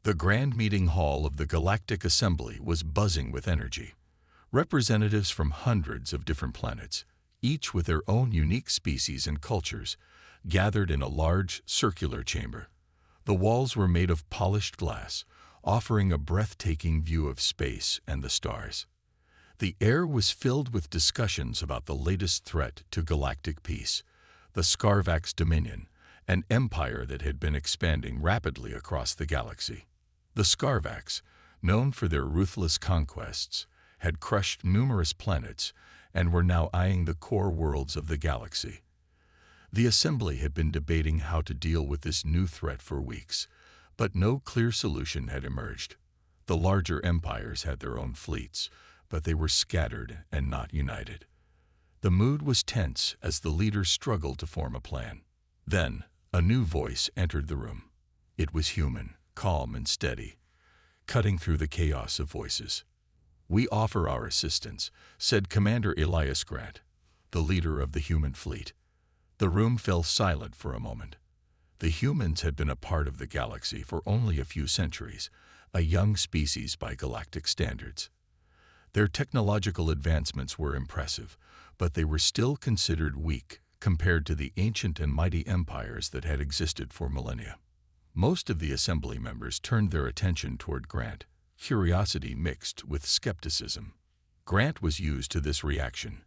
The grand meeting hall of the Galactic Assembly was buzzing with energy. Representatives from hundreds of different planets, each with their own unique species and cultures, gathered in a large, circular chamber. The walls were made of polished glass, offering a breathtaking view of space and the stars. The air was filled with discussions about the latest threat to galactic peace, the Scarvax Dominion, an empire that had been expanding rapidly across the galaxy. The Scarvax, known for their ruthless conquests, had crushed numerous planets and were now eyeing the core worlds of the galaxy. The Assembly had been debating how to deal with this new threat for weeks, but no clear solution had emerged. The larger empires had their own fleets, but they were scattered and not united. The mood was tense as the leaders struggled to form a plan. Then, a new voice entered the room. It was human, calm and steady, cutting through the chaos of voices. "We offer our assistance," said Commander Elias Grant, the leader of the human fleet. The room fell silent for a moment. The humans had been a part of the galaxy for only a few centuries, a young species by galactic standards. Their technological advancements were impressive, but they were still considered weak compared to the ancient and mighty empires that had existed for millennia. Most of the Assembly members turned their attention toward Grant, curiosity mixed with skepticism. Grant was used to this reaction.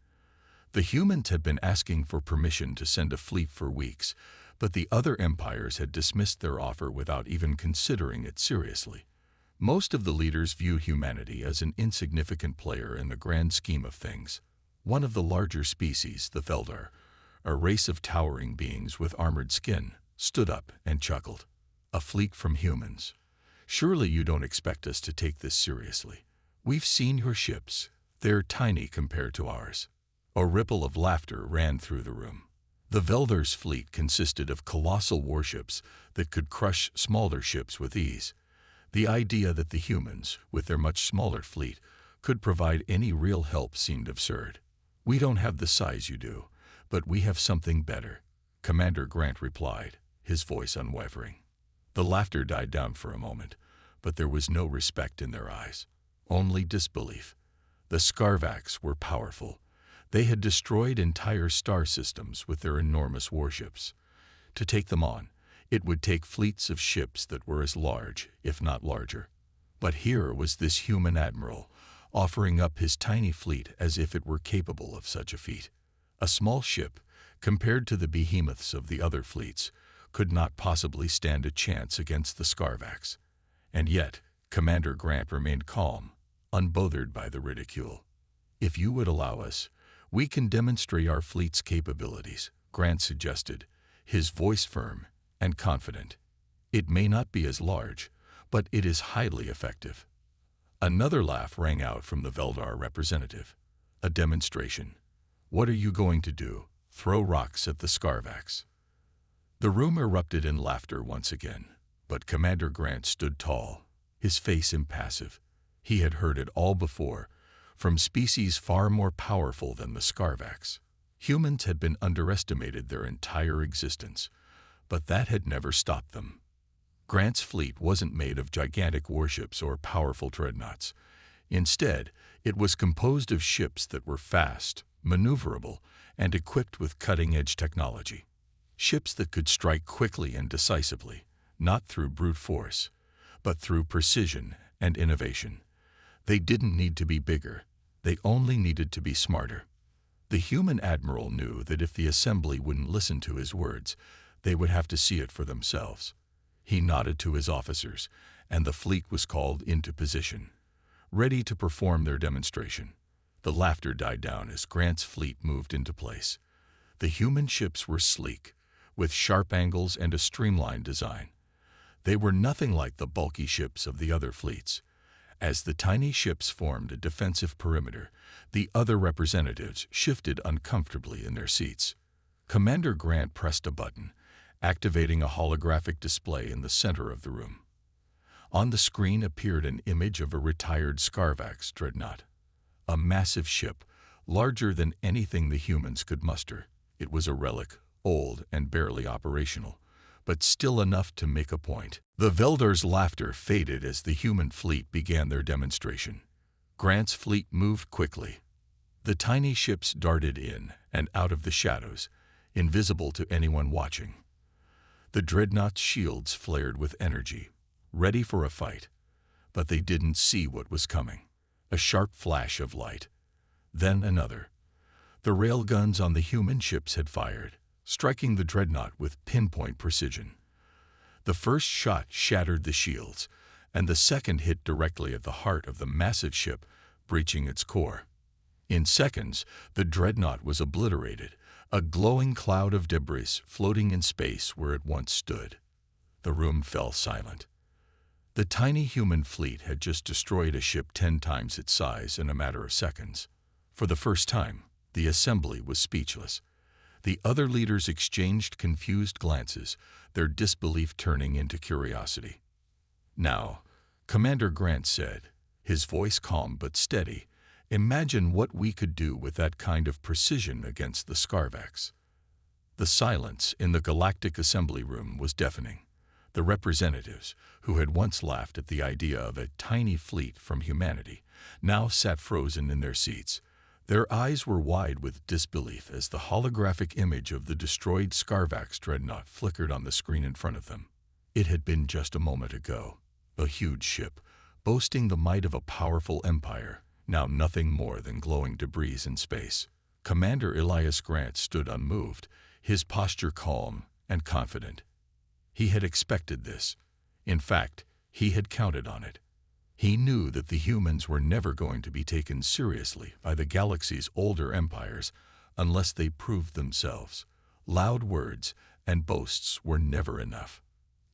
The humans had been asking for permission to send a fleet for weeks, but the other empires had dismissed their offer without even considering it seriously. Most of the leaders viewed humanity as an insignificant player in the grand scheme of things. One of the larger species, the Feldar, a race of towering beings with armored skin, stood up and chuckled. "A fleet from humans. Surely you don't expect us to take this seriously. We've seen your ships. They're tiny compared to ours." A ripple of laughter ran through the room. The Veldar's fleet consisted of colossal warships that could crush smaller ships with ease. The idea that the humans, with their much smaller fleet, could provide any real help seemed absurd. "We don't have the size you do, but we have something better," Commander Grant replied, his voice unwavering. The laughter died down for a moment, but there was no respect in their eyes, only disbelief. The Scarvax were powerful. They had destroyed entire star systems with their enormous warships. To take them on, it would take fleets of ships that were as large, if not larger. But here was this human admiral, offering up his tiny fleet as if it were capable of such a feat. A small ship, compared to the behemoths of the other fleets, could not possibly stand a chance against the Scarvax. And yet, Commander Grant remained calm, unbothered by the ridicule. "If you would allow us, we can demonstrate our fleet's capabilities," Grant suggested, his voice firm and confident. "It may not be as large, but it is highly effective." Another laugh rang out from the Veldar representative. "A demonstration? What are you going to do? Throw rocks at the Scarvax?" The room erupted in laughter once again, but Commander Grant stood tall, his face impassive. He had heard it all before, from species far more powerful than the Scarvax. Humans had been underestimated their entire existence, but that had never stopped them. Grant's fleet wasn't made of gigantic warships or powerful dreadnoughts. Instead, it was composed of ships that were fast, maneuverable, and equipped with cutting-edge technology. Ships that could strike quickly and decisively, not through brute force, but through precision and innovation. They didn't need to be bigger, they only needed to be smarter. The human admiral knew that if the Assembly wouldn't listen to his words, they would have to see it for themselves. He nodded to his officers, and the fleet was called into position, ready to perform their demonstration. The laughter died down as Grant's fleet moved into place. The human ships were sleek, with sharp angles and a streamlined design. They were nothing like the bulky ships of the other fleets. As the tiny ships formed a defensive perimeter, the other representatives shifted uncomfortably in their seats. Commander Grant pressed a button, activating a holographic display in the center of the room. On the screen appeared an image of a retired Scarvax dreadnought, a massive ship, larger than anything the humans could muster. It was a relic, old and barely operational, but still enough to make a point. The Veldar's laughter faded as the human fleet began their demonstration. Grant's fleet moved quickly. The tiny ships darted in and out of the shadows, invisible to anyone watching. The dreadnought's shields flared with energy, ready for a fight, but they didn't see what was coming. A sharp flash of light, then another. The railguns on the human ships had fired, striking the dreadnought with pinpoint precision. The first shot shattered the shields, and the second hit directly at the heart of the massive ship, breaching its core. In seconds, the dreadnought was obliterated, a glowing cloud of debris floating in space where it once stood. The room fell silent. The tiny human fleet had just destroyed a ship 10 times its size in a matter of seconds. For the first time, the assembly was speechless. The other leaders exchanged confused glances, their disbelief turning into curiosity. "Now," Commander Grant said, his voice calm but steady, "imagine what we could do with that kind of precision against the Scarvax." The silence in the Galactic Assembly Room was deafening. The representatives, who had once laughed at the idea of a tiny fleet from humanity, now sat frozen in their seats. Their eyes were wide with disbelief as the holographic image of the destroyed Scarvax dreadnought flickered on the screen in front of them. It had been just a moment ago. A huge ship, boasting the might of a powerful empire, now nothing more than glowing debris in space. Commander Elias Grant stood unmoved, his posture calm and confident. He had expected this. In fact, he had counted on it. He knew that the humans were never going to be taken seriously by the galaxy's older empires unless they proved themselves. Loud words and boasts were never enough.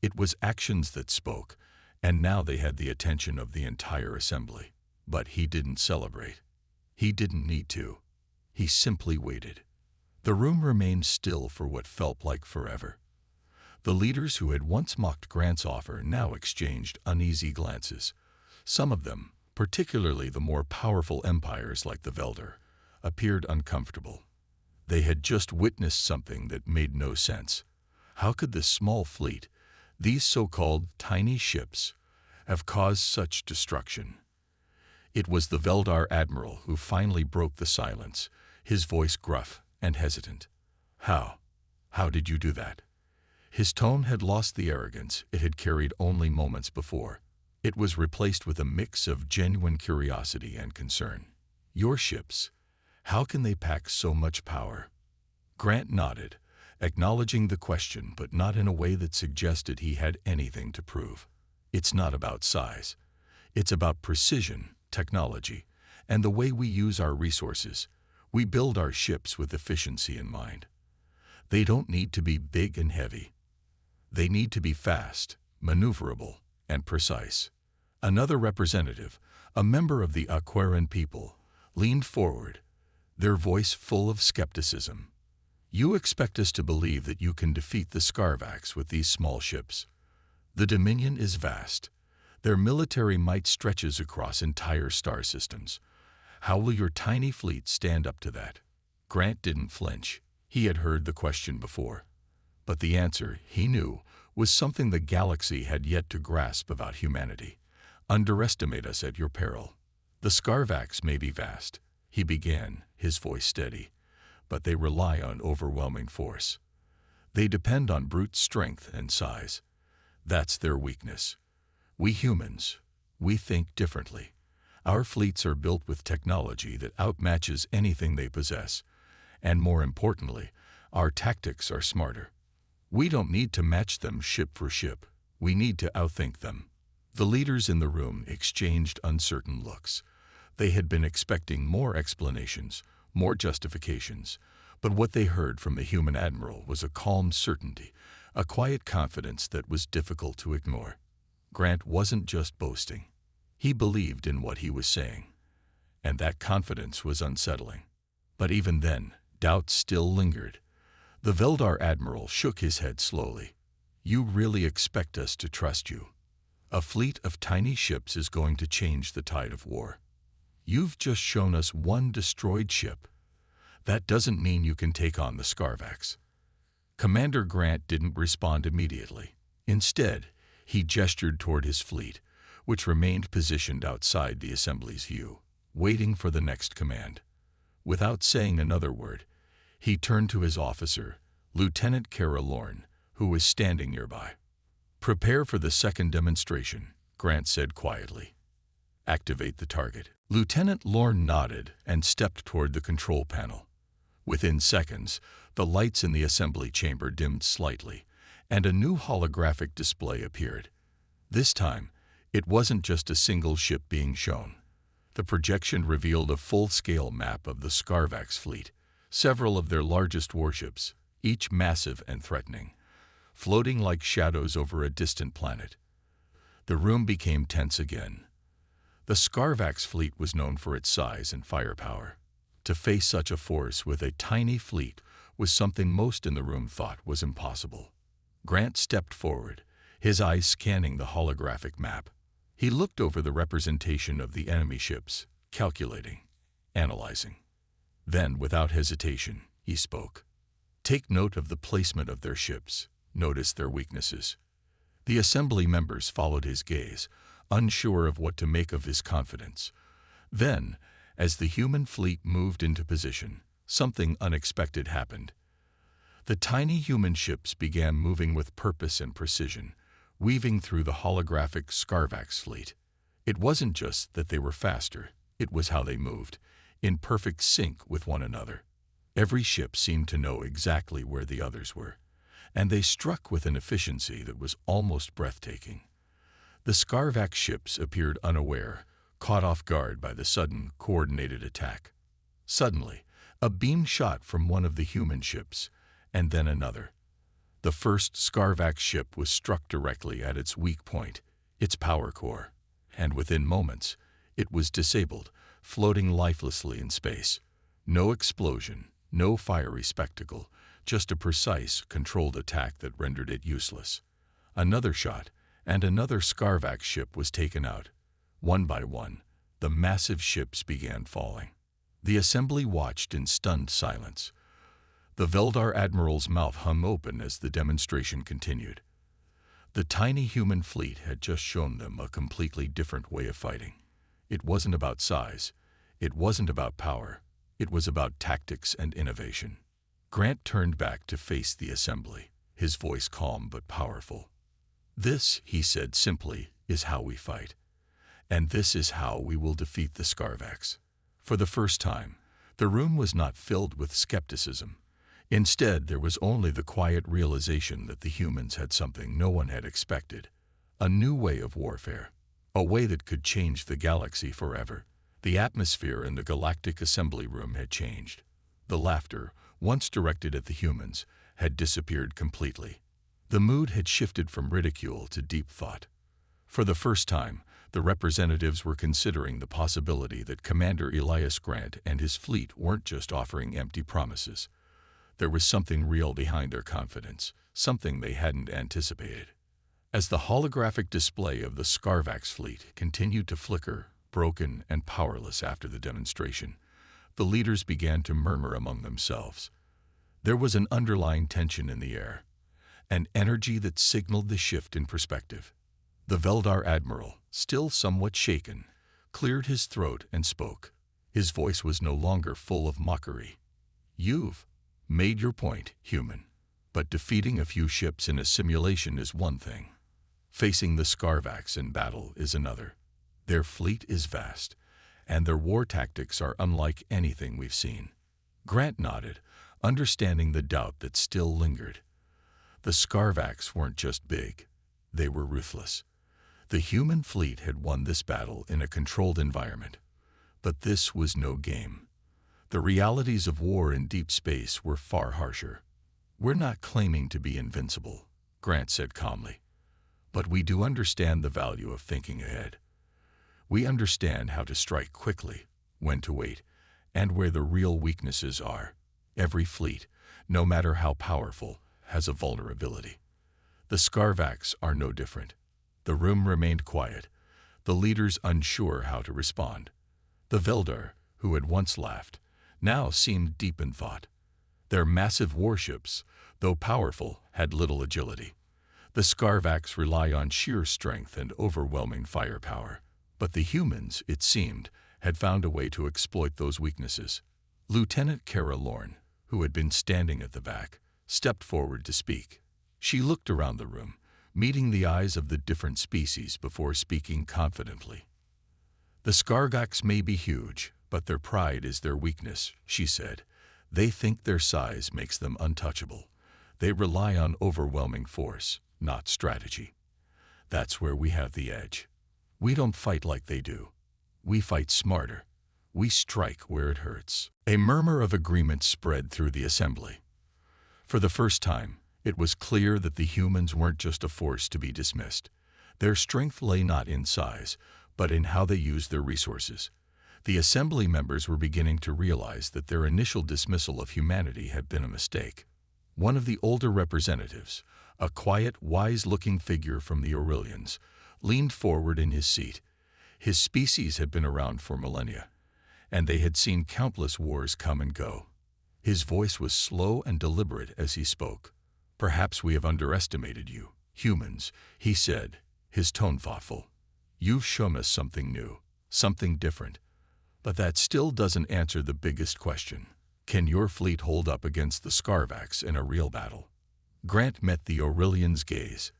It was actions that spoke, and now they had the attention of the entire assembly. But he didn't celebrate. He didn't need to. He simply waited. The room remained still for what felt like forever. The leaders who had once mocked Grant's offer now exchanged uneasy glances. Some of them, particularly the more powerful empires like the Veldar, appeared uncomfortable. They had just witnessed something that made no sense. How could this small fleet, these so-called tiny ships, have caused such destruction? It was the Veldar admiral who finally broke the silence, his voice gruff and hesitant. How did you do that?" His tone had lost the arrogance it had carried only moments before. It was replaced with a mix of genuine curiosity and concern. "Your ships, how can they pack so much power?" Grant nodded, acknowledging the question but not in a way that suggested he had anything to prove. "It's not about size. It's about precision, technology, and the way we use our resources. We build our ships with efficiency in mind. They don't need to be big and heavy. They need to be fast, maneuverable, and precise." Another representative, a member of the Aquaran people, leaned forward, their voice full of skepticism. "You expect us to believe that you can defeat the Scarvax with these small ships? The Dominion is vast. Their military might stretches across entire star systems. How will your tiny fleet stand up to that?" Grant didn't flinch. He had heard the question before. But the answer, he knew, was something the galaxy had yet to grasp about humanity. "Underestimate us at your peril. The Scarvax may be vast," he began, his voice steady, "but they rely on overwhelming force. They depend on brute strength and size. That's their weakness. We humans, we think differently. Our fleets are built with technology that outmatches anything they possess, and more importantly, our tactics are smarter. We don't need to match them ship for ship. We need to outthink them." The leaders in the room exchanged uncertain looks. They had been expecting more explanations, more justifications, but what they heard from the human admiral was a calm certainty, a quiet confidence that was difficult to ignore. Grant wasn't just boasting. He believed in what he was saying, and that confidence was unsettling. But even then, doubts still lingered. The Veldar admiral shook his head slowly. "You really expect us to trust you? A fleet of tiny ships is going to change the tide of war. You've just shown us one destroyed ship. That doesn't mean you can take on the Scarvax." Commander Grant didn't respond immediately. Instead, He gestured toward his fleet, which remained positioned outside the assembly's view, waiting for the next command. Without saying another word, he turned to his officer, Lieutenant Kara Lorne, who was standing nearby. "Prepare for the second demonstration," Grant said quietly. "Activate the target." Lieutenant Lorne nodded and stepped toward the control panel. Within seconds, the lights in the assembly chamber dimmed slightly, and a new holographic display appeared. This time, it wasn't just a single ship being shown. The projection revealed a full-scale map of the Scarvax fleet, several of their largest warships, each massive and threatening, floating like shadows over a distant planet. The room became tense again. The Scarvax fleet was known for its size and firepower. To face such a force with a tiny fleet was something most in the room thought was impossible. Grant stepped forward, his eyes scanning the holographic map. He looked over the representation of the enemy ships, calculating, analyzing. Then, without hesitation, he spoke. "Take note of the placement of their ships. Notice their weaknesses." The assembly members followed his gaze, unsure of what to make of his confidence. Then, as the human fleet moved into position, something unexpected happened. The tiny human ships began moving with purpose and precision, weaving through the holographic Scarvax fleet. It wasn't just that they were faster, it was how they moved, in perfect sync with one another. Every ship seemed to know exactly where the others were, and they struck with an efficiency that was almost breathtaking. The Scarvax ships appeared unaware, caught off guard by the sudden, coordinated attack. Suddenly, a beam shot from one of the human ships, and then another. The first Scarvax ship was struck directly at its weak point, its power core, and within moments, it was disabled, floating lifelessly in space. No explosion, no fiery spectacle, just a precise, controlled attack that rendered it useless. Another shot, and another Scarvax ship was taken out. One by one, the massive ships began falling. The assembly watched in stunned silence. The Veldar admiral's mouth hung open as the demonstration continued. The tiny human fleet had just shown them a completely different way of fighting. It wasn't about size. It wasn't about power. It was about tactics and innovation. Grant turned back to face the assembly, his voice calm but powerful. "This," he said simply, "is how we fight. And this is how we will defeat the Scarvax." For the first time, the room was not filled with skepticism. Instead, there was only the quiet realization that the humans had something no one had expected, a new way of warfare, a way that could change the galaxy forever. The atmosphere in the galactic assembly room had changed. The laughter, once directed at the humans, had disappeared completely. The mood had shifted from ridicule to deep thought. For the first time, the representatives were considering the possibility that Commander Elias Grant and his fleet weren't just offering empty promises. There was something real behind their confidence, something they hadn't anticipated. As the holographic display of the Scarvax fleet continued to flicker, broken and powerless after the demonstration, the leaders began to murmur among themselves. There was an underlying tension in the air, an energy that signaled the shift in perspective. The Veldar admiral, still somewhat shaken, cleared his throat and spoke. His voice was no longer full of mockery. "You've made your point, human. But defeating a few ships in a simulation is one thing. Facing the Scarvax in battle is another. Their fleet is vast, and their war tactics are unlike anything we've seen." Grant nodded, understanding the doubt that still lingered. The Scarvax weren't just big, they were ruthless. The human fleet had won this battle in a controlled environment. But this was no game. The realities of war in deep space were far harsher. "We're not claiming to be invincible," Grant said calmly. "But we do understand the value of thinking ahead. We understand how to strike quickly, when to wait, and where the real weaknesses are. Every fleet, no matter how powerful, has a vulnerability. The Scarvax are no different." The room remained quiet, the leaders unsure how to respond. The Veldar, who had once laughed, now seemed deep in thought. Their massive warships, though powerful, had little agility. The Scarvax rely on sheer strength and overwhelming firepower, but the humans, it seemed, had found a way to exploit those weaknesses. Lieutenant Kara Lorne, who had been standing at the back, stepped forward to speak. She looked around the room, meeting the eyes of the different species before speaking confidently. "The Scarvax may be huge, but their pride is their weakness," she said. "They think their size makes them untouchable. They rely on overwhelming force, not strategy. That's where we have the edge. We don't fight like they do. We fight smarter. We strike where it hurts." A murmur of agreement spread through the assembly. For the first time, it was clear that the humans weren't just a force to be dismissed. Their strength lay not in size, but in how they used their resources. The assembly members were beginning to realize that their initial dismissal of humanity had been a mistake. One of the older representatives, a quiet, wise-looking figure from the Aurelians, leaned forward in his seat. His species had been around for millennia, and they had seen countless wars come and go. His voice was slow and deliberate as he spoke. "Perhaps we have underestimated you, humans," he said, his tone thoughtful. "You've shown us something new, something different. But that still doesn't answer the biggest question. Can your fleet hold up against the Scarvax in a real battle?" Grant met the Aurelian's gaze.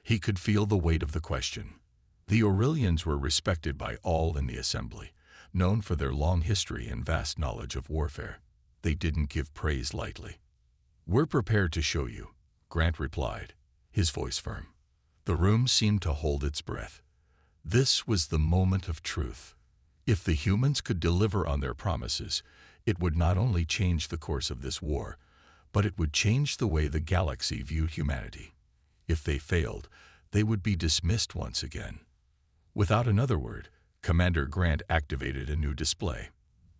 He could feel the weight of the question. The Aurelians were respected by all in the assembly, known for their long history and vast knowledge of warfare. They didn't give praise lightly. "We're prepared to show you," Grant replied, his voice firm. The room seemed to hold its breath. This was the moment of truth. If the humans could deliver on their promises, it would not only change the course of this war, but it would change the way the galaxy viewed humanity. If they failed, they would be dismissed once again. Without another word, Commander Grant activated a new display.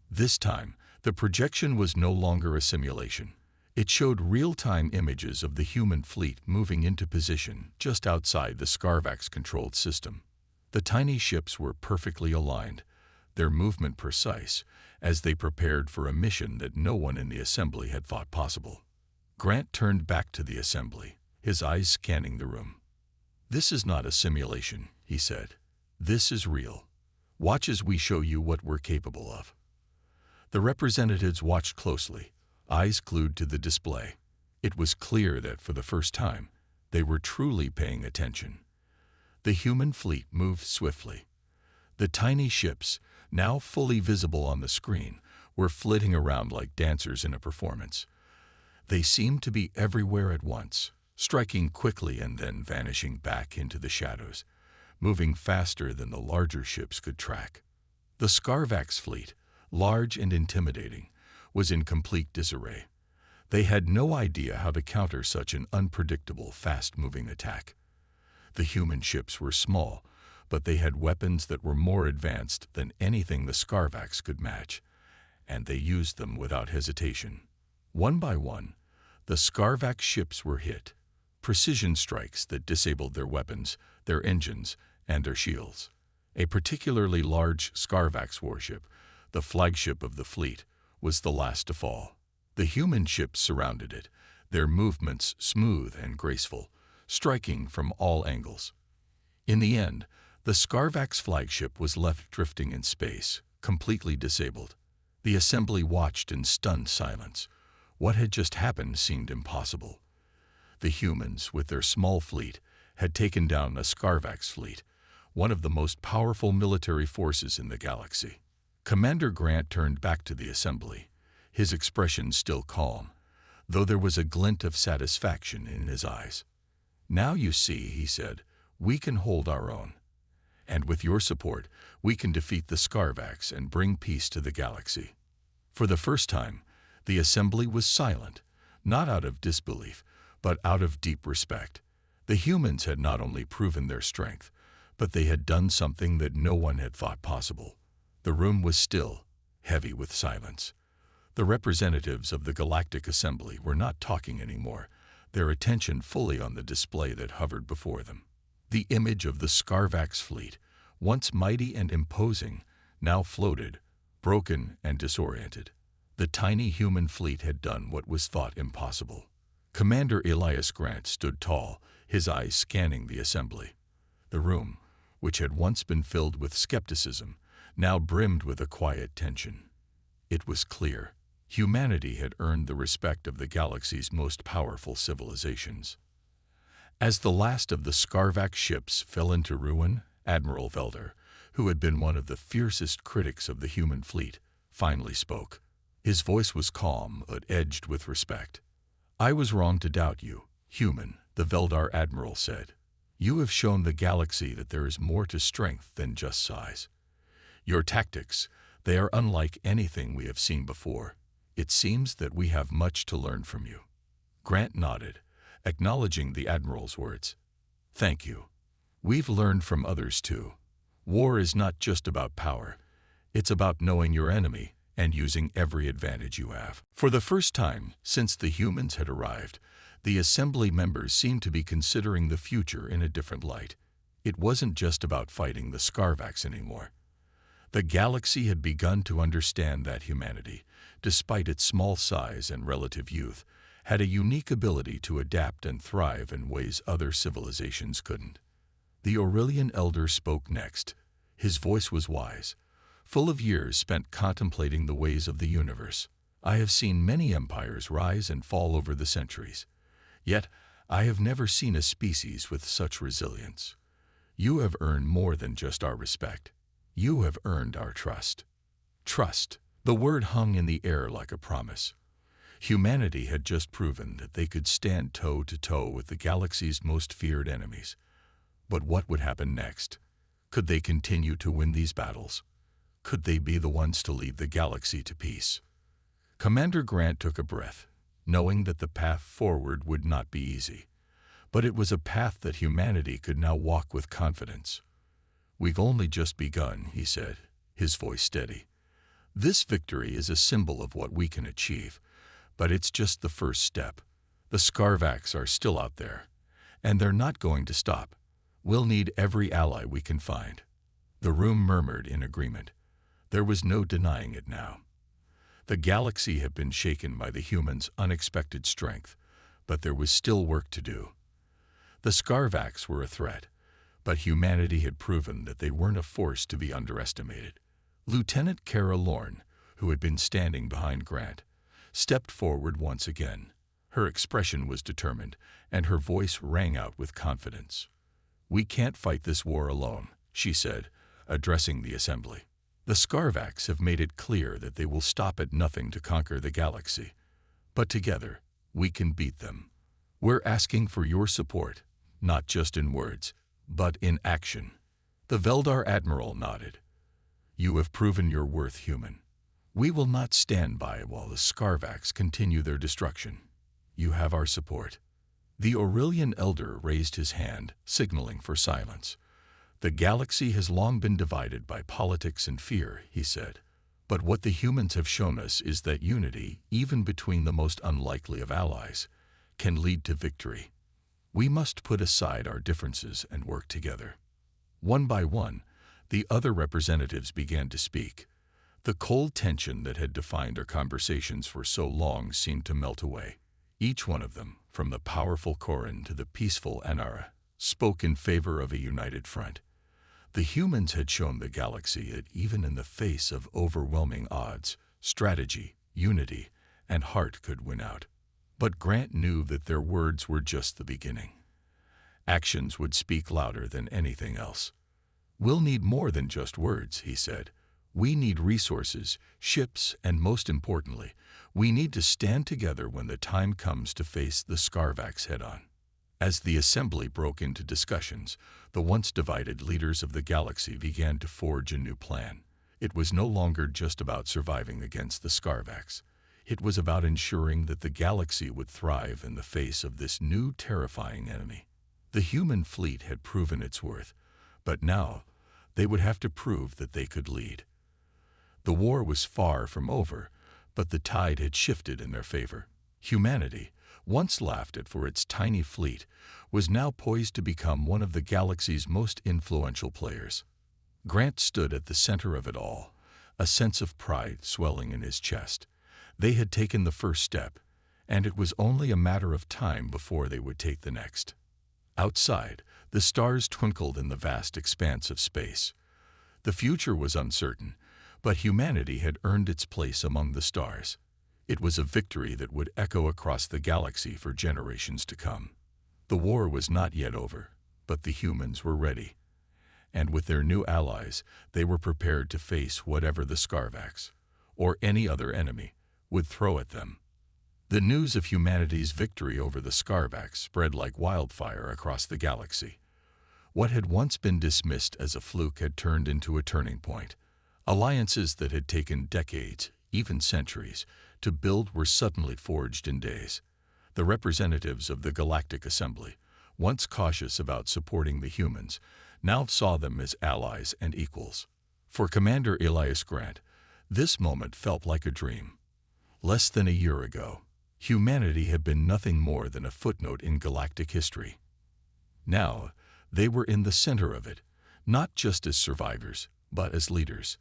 This time, the projection was no longer a simulation. It showed real-time images of the human fleet moving into position just outside the Scarvax-controlled system. The tiny ships were perfectly aligned, their movement precise, as they prepared for a mission that no one in the assembly had thought possible. Grant turned back to the assembly, his eyes scanning the room. "This is not a simulation," he said. "This is real. Watch as we show you what we're capable of." The representatives watched closely, eyes glued to the display. It was clear that, for the first time, they were truly paying attention. The human fleet moved swiftly. The tiny ships, now fully visible on the screen, were flitting around like dancers in a performance. They seemed to be everywhere at once, striking quickly and then vanishing back into the shadows, moving faster than the larger ships could track. The Scarvax fleet, large and intimidating, was in complete disarray. They had no idea how to counter such an unpredictable, fast-moving attack. The human ships were small, but they had weapons that were more advanced than anything the Scarvax could match, and they used them without hesitation. One by one, the Scarvax ships were hit, precision strikes that disabled their weapons, their engines, and their shields. A particularly large Scarvax warship, the flagship of the fleet, was the last to fall. The human ships surrounded it, their movements smooth and graceful, striking from all angles. In the end, the Scarvax flagship was left drifting in space, completely disabled. The assembly watched in stunned silence. What had just happened seemed impossible. The humans, with their small fleet, had taken down a Scarvax fleet, one of the most powerful military forces in the galaxy. Commander Grant turned back to the assembly, his expression still calm, though there was a glint of satisfaction in his eyes. "Now you see," he said, "we can hold our own. And with your support, we can defeat the Scarvax and bring peace to the galaxy." For the first time, the assembly was silent, not out of disbelief, but out of deep respect. The humans had not only proven their strength, but they had done something that no one had thought possible. The room was still, heavy with silence. The representatives of the Galactic Assembly were not talking anymore, their attention fully on the display that hovered before them. The image of the Scarvax fleet, once mighty and imposing, now floated, broken and disoriented. The tiny human fleet had done what was thought impossible. Commander Elias Grant stood tall, his eyes scanning the assembly. The room, which had once been filled with skepticism, now brimmed with a quiet tension. It was clear. Humanity had earned the respect of the galaxy's most powerful civilizations. As the last of the Scarvax ships fell into ruin, Admiral Velder, who had been one of the fiercest critics of the human fleet, finally spoke. His voice was calm but edged with respect. "I was wrong to doubt you, human," the Veldar Admiral said. "You have shown the galaxy that there is more to strength than just size. Your tactics, they are unlike anything we have seen before. It seems that we have much to learn from you." Grant nodded, acknowledging the Admiral's words. "Thank you. We've learned from others too. War is not just about power. It's about knowing your enemy and using every advantage you have." For the first time since the humans had arrived, the Assembly members seemed to be considering the future in a different light. It wasn't just about fighting the Scarvax anymore. The galaxy had begun to understand that humanity, despite its small size and relative youth, had a unique ability to adapt and thrive in ways other civilizations couldn't. The Aurelian Elder spoke next. His voice was wise, full of years spent contemplating the ways of the universe. "I have seen many empires rise and fall over the centuries. Yet, I have never seen a species with such resilience. You have earned more than just our respect. You have earned our trust." Trust. The word hung in the air like a promise. Humanity had just proven that they could stand toe-to-toe with the galaxy's most feared enemies. But what would happen next? Could they continue to win these battles? Could they be the ones to lead the galaxy to peace? Commander Grant took a breath, knowing that the path forward would not be easy. But it was a path that humanity could now walk with confidence. "We've only just begun," he said, his voice steady. "This victory is a symbol of what we can achieve, but it's just the first step. The Scarvax are still out there, and they're not going to stop. We'll need every ally we can find." The room murmured in agreement. There was no denying it now. The galaxy had been shaken by the humans' unexpected strength, but there was still work to do. The Scarvax were a threat, but humanity had proven that they weren't a force to be underestimated. Lieutenant Kara Lorne, who had been standing behind Grant, stepped forward once again. Her expression was determined, and her voice rang out with confidence. "We can't fight this war alone," she said, addressing the assembly. "The Scarvax have made it clear that they will stop at nothing to conquer the galaxy. But together, we can beat them. We're asking for your support, not just in words, but in action." The Veldar Admiral nodded. "You have proven your worth, human. We will not stand by while the Scarvax continue their destruction. You have our support." The Aurelian Elder raised his hand, signaling for silence. "The galaxy has long been divided by politics and fear," he said. "But what the humans have shown us is that unity, even between the most unlikely of allies, can lead to victory. We must put aside our differences and work together." One by one, the other representatives began to speak. The cold tension that had defined our conversations for so long seemed to melt away. Each one of them, from the powerful Koran to the peaceful Anara, spoke in favor of a united front. The humans had shown the galaxy that even in the face of overwhelming odds, strategy, unity, and heart could win out. But Grant knew that their words were just the beginning. Actions would speak louder than anything else. "We'll need more than just words," he said. "We need resources, ships, and most importantly, we need to stand together when the time comes to face the Scarvax head-on." As the assembly broke into discussions, the once divided leaders of the galaxy began to forge a new plan. It was no longer just about surviving against the Scarvax. It was about ensuring that the galaxy would thrive in the face of this new terrifying enemy. The human fleet had proven its worth, but now they would have to prove that they could lead. The war was far from over, but the tide had shifted in their favor. Humanity, once laughed at for its tiny fleet, was now poised to become one of the galaxy's most influential players. Grant stood at the center of it all, a sense of pride swelling in his chest. They had taken the first step, and it was only a matter of time before they would take the next. Outside, the stars twinkled in the vast expanse of space. The future was uncertain, but humanity had earned its place among the stars. It was a victory that would echo across the galaxy for generations to come. The war was not yet over, but the humans were ready. And with their new allies, they were prepared to face whatever the Scarvax, or any other enemy, would throw at them. The news of humanity's victory over the Scarvax spread like wildfire across the galaxy. What had once been dismissed as a fluke had turned into a turning point. Alliances that had taken decades, even centuries, to build were suddenly forged in days. The representatives of the Galactic Assembly, once cautious about supporting the humans, now saw them as allies and equals. For Commander Elias Grant, this moment felt like a dream. Less than a year ago, humanity had been nothing more than a footnote in galactic history. Now, they were in the center of it, not just as survivors, but as leaders.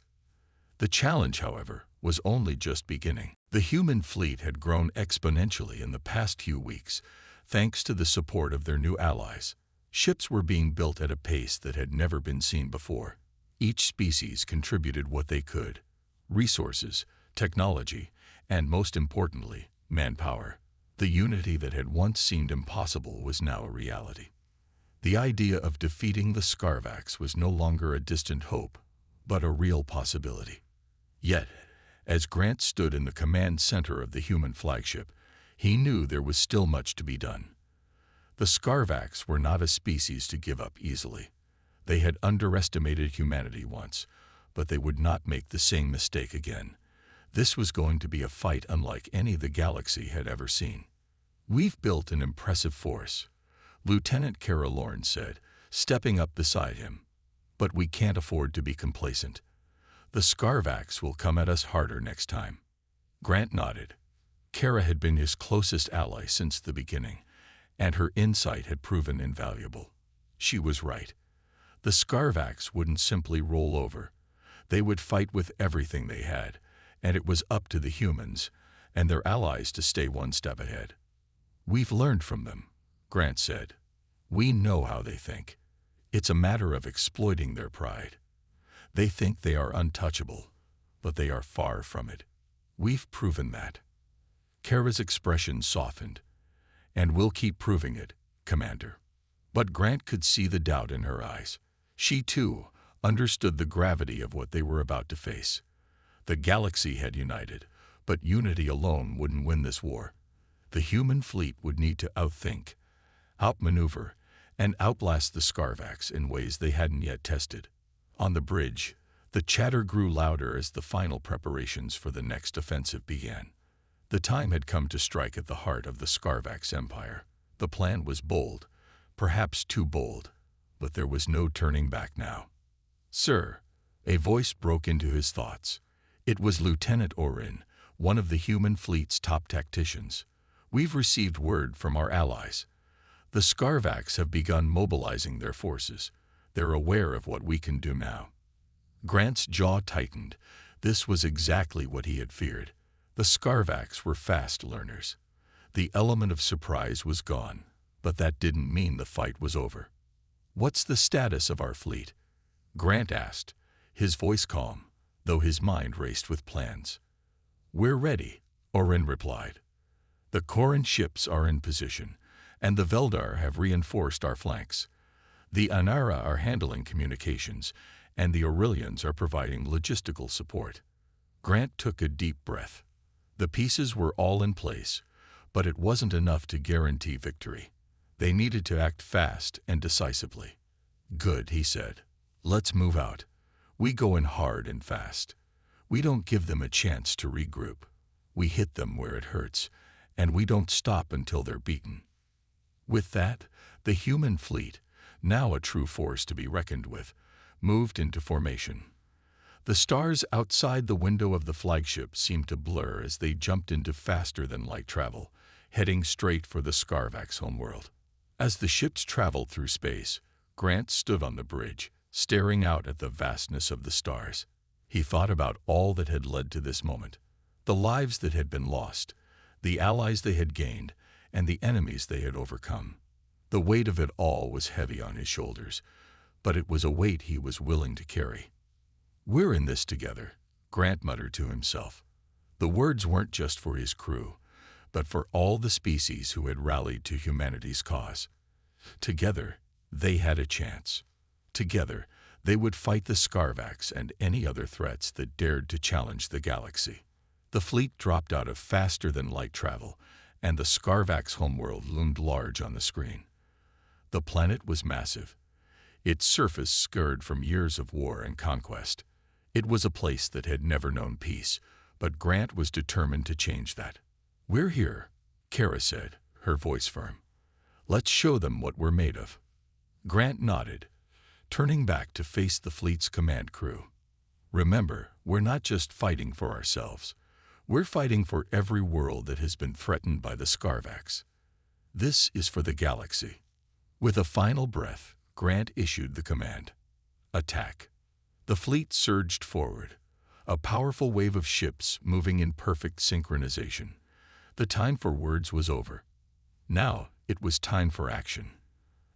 The challenge, however, was only just beginning. The human fleet had grown exponentially in the past few weeks, thanks to the support of their new allies. Ships were being built at a pace that had never been seen before. Each species contributed what they could: resources, technology, and most importantly, manpower. The unity that had once seemed impossible was now a reality. The idea of defeating the Scarvax was no longer a distant hope, but a real possibility. Yet, as Grant stood in the command center of the human flagship, he knew there was still much to be done. The Scarvax were not a species to give up easily. They had underestimated humanity once, but they would not make the same mistake again. This was going to be a fight unlike any the galaxy had ever seen. "We've built an impressive force," Lieutenant Kara Lorne said, stepping up beside him. "But we can't afford to be complacent. The Scarvax will come at us harder next time." Grant nodded. Kara had been his closest ally since the beginning, and her insight had proven invaluable. She was right. The Scarvax wouldn't simply roll over. They would fight with everything they had, and it was up to the humans and their allies to stay one step ahead. "We've learned from them," Grant said. "We know how they think. It's a matter of exploiting their pride. They think they are untouchable, but they are far from it. We've proven that." Kara's expression softened. "And we'll keep proving it, Commander." But Grant could see the doubt in her eyes. She, too, understood the gravity of what they were about to face. The galaxy had united, but unity alone wouldn't win this war. The human fleet would need to outthink, outmaneuver, and outblast the Scarvax in ways they hadn't yet tested. On the bridge, the chatter grew louder as the final preparations for the next offensive began. The time had come to strike at the heart of the Scarvax Empire. The plan was bold, perhaps too bold, but there was no turning back now. "Sir," a voice broke into his thoughts. It was Lieutenant Orin, one of the human fleet's top tacticians. "We've received word from our allies. The Scarvax have begun mobilizing their forces. They're aware of what we can do now." Grant's jaw tightened. This was exactly what he had feared. The Scarvax were fast learners. The element of surprise was gone, but that didn't mean the fight was over. "What's the status of our fleet?" Grant asked, his voice calm, though his mind raced with plans. "We're ready," Orin replied. "The Corran ships are in position, and the Veldar have reinforced our flanks. The Anara are handling communications, and the Aurelians are providing logistical support." Grant took a deep breath. The pieces were all in place, but it wasn't enough to guarantee victory. They needed to act fast and decisively. "Good," he said. "Let's move out. We go in hard and fast. We don't give them a chance to regroup. We hit them where it hurts, and we don't stop until they're beaten." With that, the human fleet, now a true force to be reckoned with, moved into formation. The stars outside the window of the flagship seemed to blur as they jumped into faster-than-light travel, heading straight for the Scarvax homeworld. As the ships traveled through space, Grant stood on the bridge, staring out at the vastness of the stars. He thought about all that had led to this moment, the lives that had been lost, the allies they had gained, and the enemies they had overcome. The weight of it all was heavy on his shoulders, but it was a weight he was willing to carry. "We're in this together," Grant muttered to himself. The words weren't just for his crew, but for all the species who had rallied to humanity's cause. Together, they had a chance. Together, they would fight the Scarvax and any other threats that dared to challenge the galaxy. The fleet dropped out of faster-than-light travel, and the Scarvax homeworld loomed large on the screen. The planet was massive, its surface scarred from years of war and conquest. It was a place that had never known peace, but Grant was determined to change that. "We're here," Kara said, her voice firm. "Let's show them what we're made of." Grant nodded, turning back to face the fleet's command crew. "Remember, we're not just fighting for ourselves. We're fighting for every world that has been threatened by the Scarvax. This is for the galaxy." With a final breath, Grant issued the command. Attack. The fleet surged forward, a powerful wave of ships moving in perfect synchronization. The time for words was over. Now it was time for action.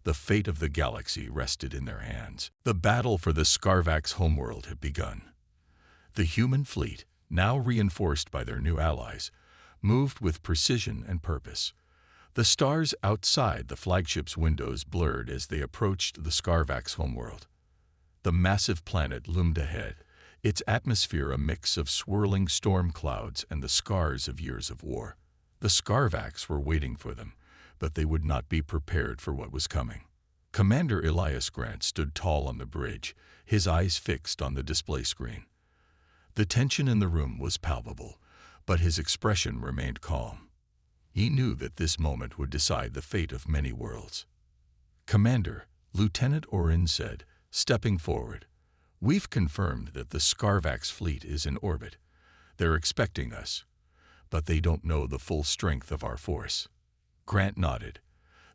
The fate of the galaxy rested in their hands. The battle for the Scarvax homeworld had begun. The human fleet, now reinforced by their new allies, moved with precision and purpose. The stars outside the flagship's windows blurred as they approached the Scarvax homeworld. The massive planet loomed ahead, its atmosphere a mix of swirling storm clouds and the scars of years of war. The Scarvax were waiting for them, but they would not be prepared for what was coming. Commander Elias Grant stood tall on the bridge, his eyes fixed on the display screen. The tension in the room was palpable, but his expression remained calm. He knew that this moment would decide the fate of many worlds. "Commander," Lieutenant Orin said, stepping forward, "we've confirmed that the Scarvax fleet is in orbit. They're expecting us, but they don't know the full strength of our force." Grant nodded.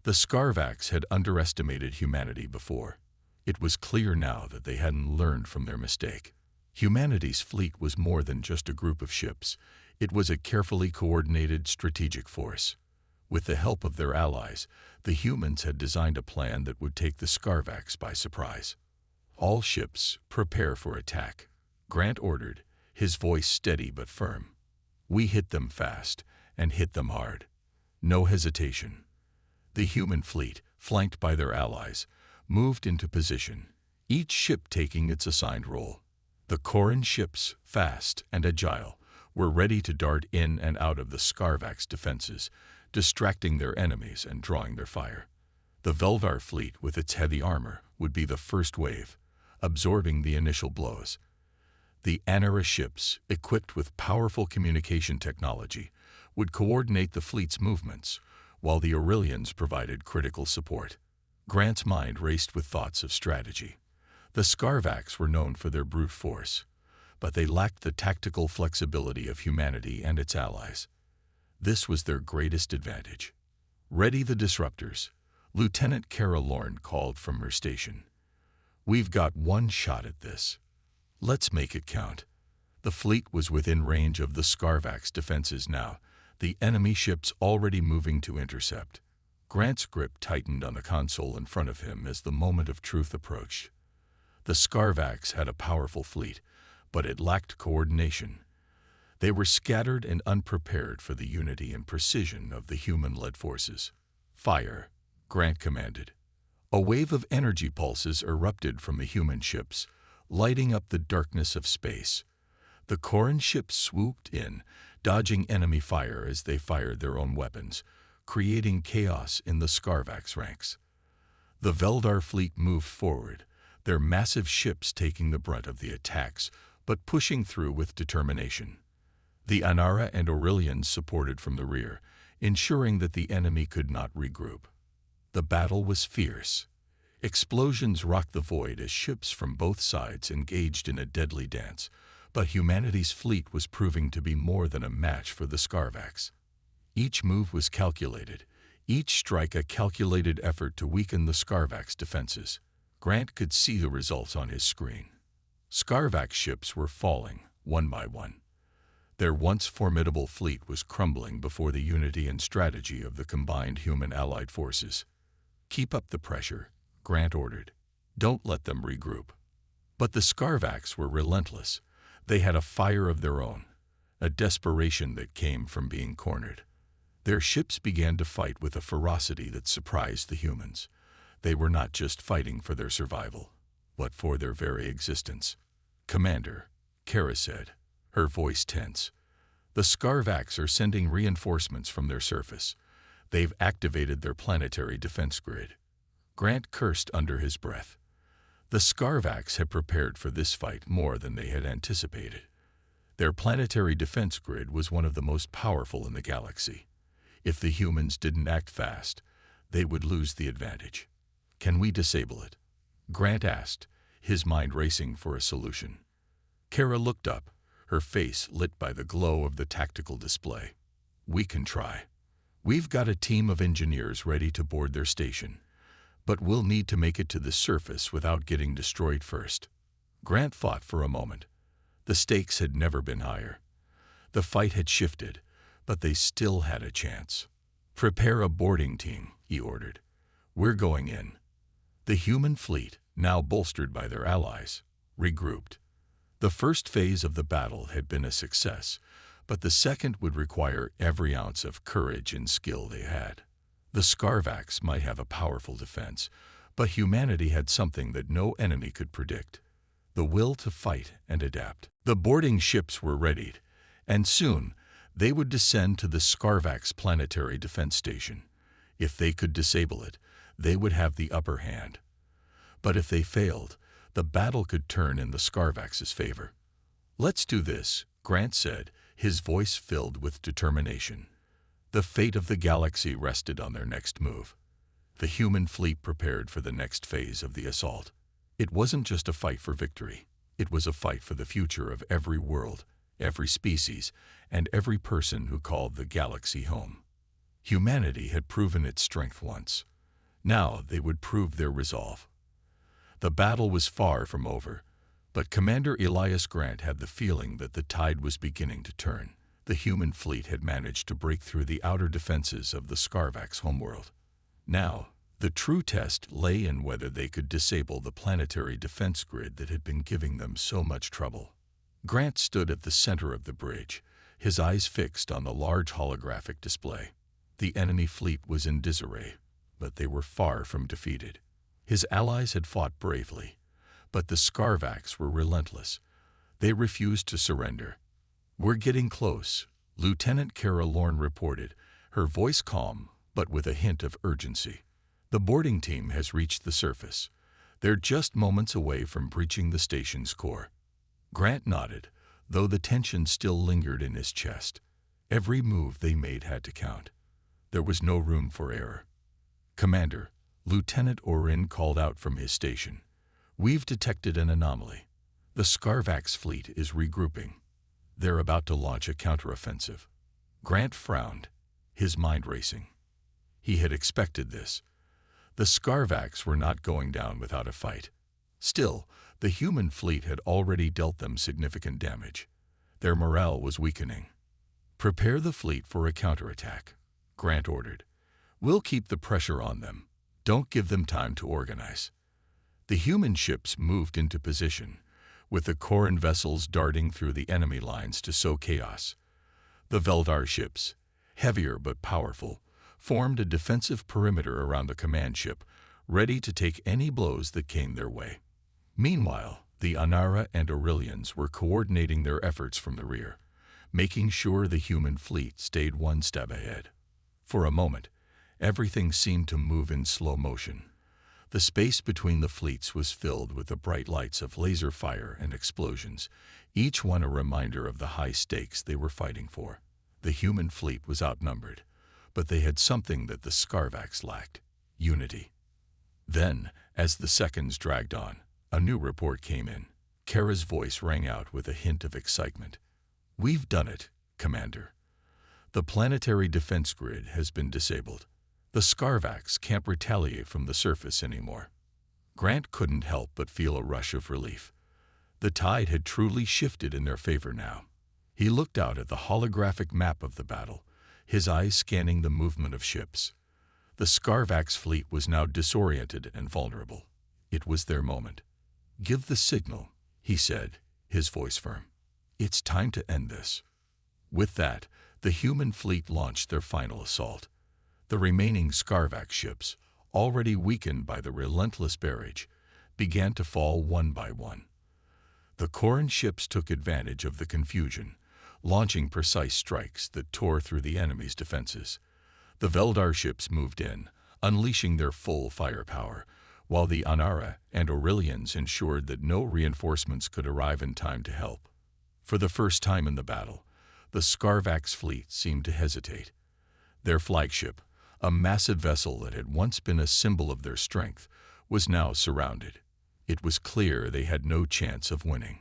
The Scarvax had underestimated humanity before. It was clear now that they hadn't learned from their mistake. Humanity's fleet was more than just a group of ships. It was a carefully coordinated strategic force. With the help of their allies, the humans had designed a plan that would take the Scarvax by surprise. "All ships, prepare for attack," Grant ordered, his voice steady but firm. "We hit them fast, and hit them hard. No hesitation." The human fleet, flanked by their allies, moved into position, each ship taking its assigned role. The Corin ships, fast and agile, were ready to dart in and out of the Scarvax defenses, distracting their enemies and drawing their fire. The Veldar fleet, with its heavy armor, would be the first wave, absorbing the initial blows. The Anara ships, equipped with powerful communication technology, would coordinate the fleet's movements, while the Aurelians provided critical support. Grant's mind raced with thoughts of strategy. The Scarvax were known for their brute force, but they lacked the tactical flexibility of humanity and its allies. This was their greatest advantage. "Ready the disruptors," Lieutenant Kara Lorne called from her station. "We've got one shot at this. Let's make it count." The fleet was within range of the Scarvax defenses now, the enemy ships already moving to intercept. Grant's grip tightened on the console in front of him as the moment of truth approached. The Scarvax had a powerful fleet, but it lacked coordination. They were scattered and unprepared for the unity and precision of the human-led forces. "Fire," Grant commanded. A wave of energy pulses erupted from the human ships, lighting up the darkness of space. The Corin ships swooped in, dodging enemy fire as they fired their own weapons, creating chaos in the Scarvax ranks. The Veldar fleet moved forward, their massive ships taking the brunt of the attacks, but pushing through with determination. The Anara and Aurelians supported from the rear, ensuring that the enemy could not regroup. The battle was fierce. Explosions rocked the void as ships from both sides engaged in a deadly dance, but humanity's fleet was proving to be more than a match for the Scarvax. Each move was calculated, each strike a calculated effort to weaken the Scarvax defenses. Grant could see the results on his screen. Scarvax ships were falling, one by one. Their once formidable fleet was crumbling before the unity and strategy of the combined human allied forces. "Keep up the pressure," Grant ordered. "Don't let them regroup." But the Scarvax were relentless. They had a fire of their own, a desperation that came from being cornered. Their ships began to fight with a ferocity that surprised the humans. They were not just fighting for their survival, but for their very existence. "Commander," Kara said, her voice tense, "the Scarvax are sending reinforcements from their surface. They've activated their planetary defense grid." Grant cursed under his breath. The Scarvax had prepared for this fight more than they had anticipated. Their planetary defense grid was one of the most powerful in the galaxy. If the humans didn't act fast, they would lose the advantage. "Can we disable it?" Grant asked, his mind racing for a solution. Kara looked up, her face lit by the glow of the tactical display. "We can try. We've got a team of engineers ready to board their station, but we'll need to make it to the surface without getting destroyed first." Grant thought for a moment. The stakes had never been higher. The fight had shifted, but they still had a chance. "Prepare a boarding team," he ordered. "We're going in." The human fleet, now bolstered by their allies, regrouped. The first phase of the battle had been a success, but the second would require every ounce of courage and skill they had. The Scarvax might have a powerful defense, but humanity had something that no enemy could predict: the will to fight and adapt. The boarding ships were readied, and soon they would descend to the Scarvax planetary defense station. If they could disable it, they would have the upper hand. But if they failed, the battle could turn in the Scarvax's favor. "Let's do this," Grant said, his voice filled with determination. The fate of the galaxy rested on their next move. The human fleet prepared for the next phase of the assault. It wasn't just a fight for victory. It was a fight for the future of every world, every species, and every person who called the galaxy home. Humanity had proven its strength once. Now they would prove their resolve. The battle was far from over, but Commander Elias Grant had the feeling that the tide was beginning to turn. The human fleet had managed to break through the outer defenses of the Scarvax homeworld. Now, the true test lay in whether they could disable the planetary defense grid that had been giving them so much trouble. Grant stood at the center of the bridge, his eyes fixed on the large holographic display. The enemy fleet was in disarray, but they were far from defeated. His allies had fought bravely, but the Scarvax were relentless. They refused to surrender. "We're getting close," Lieutenant Kara Lorne reported, her voice calm but with a hint of urgency. "The boarding team has reached the surface. They're just moments away from breaching the station's core." Grant nodded, though the tension still lingered in his chest. Every move they made had to count. There was no room for error. "Commander," Lieutenant Orin called out from his station, "we've detected an anomaly. The Scarvax fleet is regrouping. They're about to launch a counteroffensive." Grant frowned, his mind racing. He had expected this. The Scarvax were not going down without a fight. Still, the human fleet had already dealt them significant damage. Their morale was weakening. "Prepare the fleet for a counterattack," Grant ordered. "We'll keep the pressure on them. Don't give them time to organize." The human ships moved into position, with the Corin vessels darting through the enemy lines to sow chaos. The Veldar ships, heavier but powerful, formed a defensive perimeter around the command ship, ready to take any blows that came their way. Meanwhile, the Anara and Aurelians were coordinating their efforts from the rear, making sure the human fleet stayed one step ahead. For a moment, everything seemed to move in slow motion. The space between the fleets was filled with the bright lights of laser fire and explosions, each one a reminder of the high stakes they were fighting for. The human fleet was outnumbered, but they had something that the Scarvax lacked: unity. Then, as the seconds dragged on, a new report came in. Kara's voice rang out with a hint of excitement. "We've done it, Commander. The planetary defense grid has been disabled. The Scarvax can't retaliate from the surface anymore." Grant couldn't help but feel a rush of relief. The tide had truly shifted in their favor now. He looked out at the holographic map of the battle, his eyes scanning the movement of ships. The Scarvax fleet was now disoriented and vulnerable. It was their moment. "Give the signal," he said, his voice firm. "It's time to end this." With that, the human fleet launched their final assault. The remaining Scarvax ships, already weakened by the relentless barrage, began to fall one by one. The Corran ships took advantage of the confusion, launching precise strikes that tore through the enemy's defenses. The Veldar ships moved in, unleashing their full firepower, while the Anara and Aurelians ensured that no reinforcements could arrive in time to help. For the first time in the battle, the Scarvax fleet seemed to hesitate. Their flagship, a massive vessel that had once been a symbol of their strength, was now surrounded. It was clear they had no chance of winning.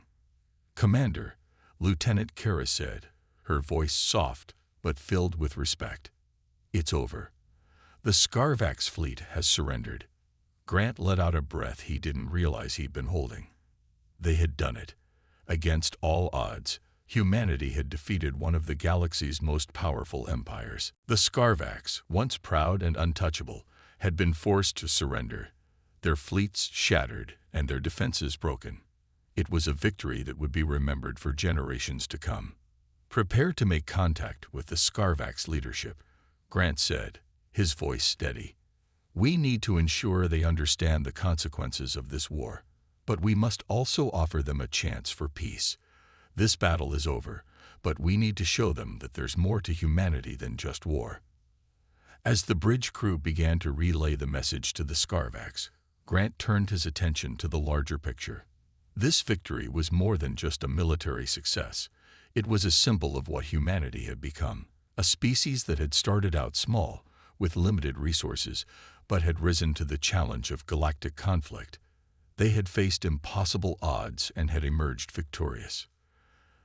"Commander," Lieutenant Kara said, her voice soft but filled with respect. "It's over. The Scarvax fleet has surrendered." Grant let out a breath he didn't realize he'd been holding. They had done it. Against all odds, humanity had defeated one of the galaxy's most powerful empires. The Scarvax, once proud and untouchable, had been forced to surrender, their fleets shattered and their defenses broken. It was a victory that would be remembered for generations to come. "Prepare to make contact with the Scarvax leadership," Grant said, his voice steady. "We need to ensure they understand the consequences of this war, but we must also offer them a chance for peace. This battle is over, but we need to show them that there's more to humanity than just war." As the bridge crew began to relay the message to the Scarvax, Grant turned his attention to the larger picture. This victory was more than just a military success. It was a symbol of what humanity had become, a species that had started out small, with limited resources, but had risen to the challenge of galactic conflict. They had faced impossible odds and had emerged victorious.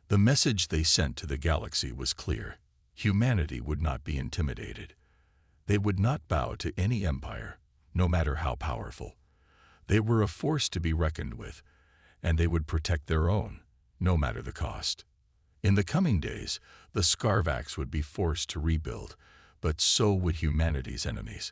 The message they sent to the galaxy was clear. Humanity would not be intimidated. They would not bow to any empire, no matter how powerful. They were a force to be reckoned with, and they would protect their own, no matter the cost. In the coming days, the Scarvax would be forced to rebuild, but so would humanity's enemies.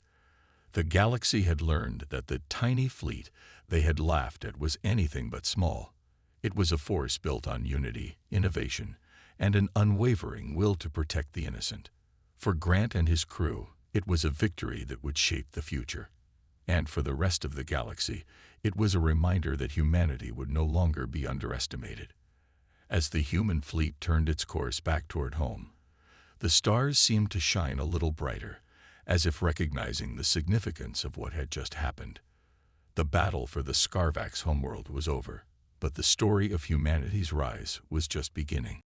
The galaxy had learned that the tiny fleet they had laughed at was anything but small. It was a force built on unity, innovation, and an unwavering will to protect the innocent. For Grant and his crew, it was a victory that would shape the future. And for the rest of the galaxy, it was a reminder that humanity would no longer be underestimated. As the human fleet turned its course back toward home, the stars seemed to shine a little brighter, as if recognizing the significance of what had just happened. The battle for the Scarvax homeworld was over, but the story of humanity's rise was just beginning.